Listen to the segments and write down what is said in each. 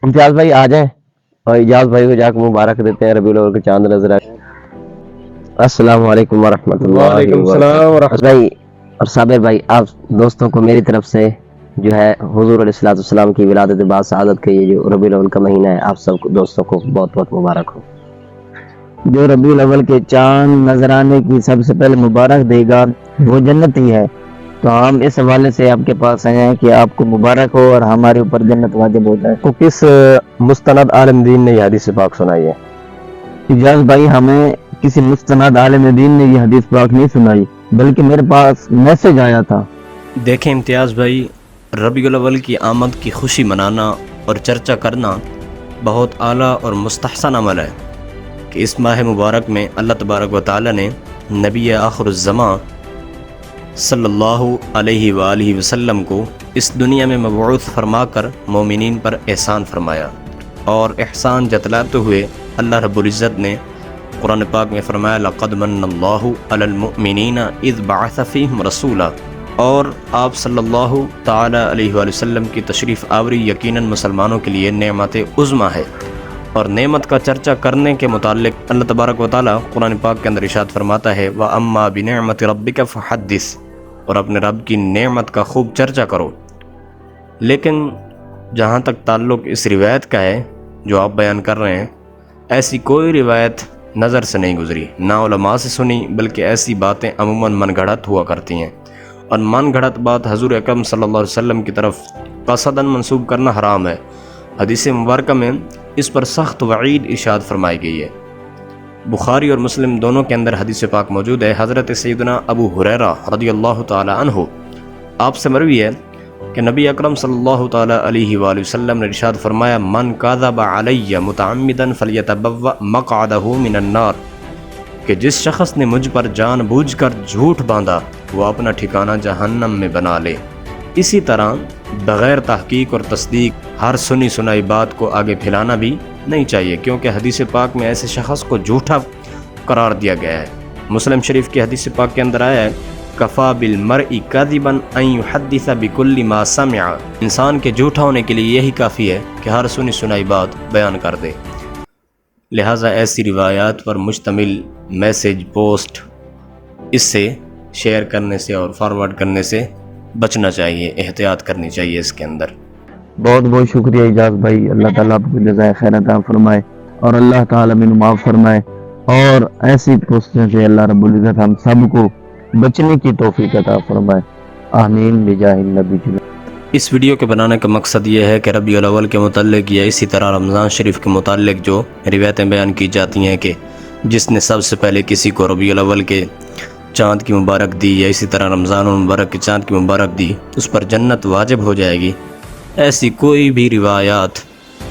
इम्तियाज भाई आ जाए और इजाज भाई को जाकर मुबारक देते हैं, रबीउल अव्वल के चांद नजर आए। अस्सलाम वालेकुम वरहमतुल्लाहि वालेकुम सलाम वबरकातुहू। भाई और साबिर भाई, आप दोस्तों को मेरी तरफ से जो है हुजूर अलैहिस्सलाम की विलादत बाद सआदत का ये जो रबीउल अव्वल का महीना है, आप सब दोस्तों को बहुत बहुत मुबारक हो। जो रबीउल अव्वल के चांद नजर आने की सबसे पहले मुबारक देगा वो जन्नत ही है। तो हम इस हवाले से आपके पास आए हैं कि आपको मुबारक हो और हमारे ऊपर जन्नत वाजिब हो जाए। तो किस मुस्तनद आलिम दीन ने यह हदीस पाक सुनाई है? इजाज भाई, हमें किसी मुस्तनद आलिम दीन ने ये हदीस पाक नहीं सुनाई, बल्कि मेरे पास मैसेज आया था। देखें इम्तियाज़ भाई, रबीउल अव्वल की आमद की खुशी मनाना और चर्चा करना बहुत आला और मुस्तहसन अमल है कि इस माह मुबारक में अल्लाह तबारक व तआला ने नबी आखिरुज़्ज़मां सल्लल्लाहु अलैहि वालिहि वसल्लम को इस दुनिया में मबऊस फरमाकर मोमिनीन पर एहसान फरमाया। और एहसान जतलाते हुए अल्लाह रब्बुल इज़्ज़त ने कुरान पाक में फरमाया, लक़द मन्नल्लाहु अलल मुअमिनीना इज़ बअस फ़ीहिम रसूला। और आप सल्लल्लाहु ताला अलैहि वसल्लम की तशरीफ़ आवरी यकीनन मुसलमानों के लिए नेमत उज़्मा है। और नेमत का चर्चा करने के मुताल्लिक़ अल्लाह तबारक व तआला कुरान पाक के अंदर इरशाद फरमाता है, व अम्मा बिनिअमति रब्बिका फ़हद्दिस, और अपने रब की नेमत का खूब चर्चा करो। लेकिन जहाँ तक ताल्लुक़ इस रिवायत का है जो आप बयान कर रहे हैं, ऐसी कोई रिवायत नज़र से नहीं गुज़री, ना उलमा से सुनी, बल्कि ऐसी बातें अमूमन मन गढ़ंत हुआ करती हैं। और मन गढ़ंत बात हज़ूर अकरम सल्लल्लाहु अलैहि वसल्लम की तरफ क़सदन मंसूब करना हराम है। हदीस मुबारक में इस पर सख्त वईद इरशाद फरमाई गई है। बुखारी और मुस्लिम दोनों के अंदर हदीस पाक मौजूद है। हज़रत सैयदना अबू हुरैरा रज़ियल्लाहु तआला अन्हु आपसे मरवी है कि नबी अकरम सल्लल्लाहु तआला अलैहि वसल्लम ने इरशाद फरमाया, मन काज़ब अलैया मुतअम्मिदन फलयतबव्वा मक़अदहु मिनन नार, कि जिस शख्स ने मुझ पर जानबूझकर झूठ बांधा वो अपना ठिकाना जहन्नम में बना ले। इसी तरह बग़ैर तहकीक और तस्दीक हर सुनी सुनाई बात को आगे फैलाना भी नहीं चाहिए, क्योंकि हदीस पाक में ऐसे शख्स को झूठा करार दिया गया है। मुस्लिम शरीफ की हदीस पाक के अंदर आया है, कफ़ा बिल मरई काज़िबन अन युहद्दिस बिकुल्लि मा समिअ, इंसान के झूठा होने के लिए यही काफ़ी है कि हर सुनी सुनाई बात बयान कर दे। लिहाजा ऐसी रिवायात पर मुश्तमिल मैसेज पोस्ट इससे शेयर करने से और फॉरवर्ड करने से बचना चाहिए, एहतियात करनी चाहिए इसके अंदर। बहुत बहुत शुक्रिया इजाज भाई, अल्लाह ताला आपको जज़ाए खैर अता फरमाए और अल्लाह ताला बिन माफ़ फरमाए, और ऐसी पोस्टों से अल्लाह रब्बुल इज़्ज़त हम सबको बचने की तौफीक अता फरमाए। आमीन बिजाहि नबी। इस वीडियो के बनाने का मकसद ये है कि रबीउल अव्वल के मुताल्लिक़ या इसी तरह रमज़ान शरीफ के मुताल्लिक़ जो रिवायतें बयान की जाती हैं कि जिसने सबसे पहले किसी को रबीउल अव्वल के चाँद की मुबारक दी या इसी तरह रमज़ान मुबारक के चाँद की मुबारक दी, उस पर जन्नत वाजिब हो जाएगी, ऐसी कोई भी रिवायात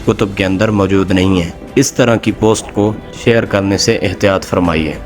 कुतुब के अंदर मौजूद नहीं है। इस तरह की पोस्ट को शेयर करने से एहतियात फरमाइए।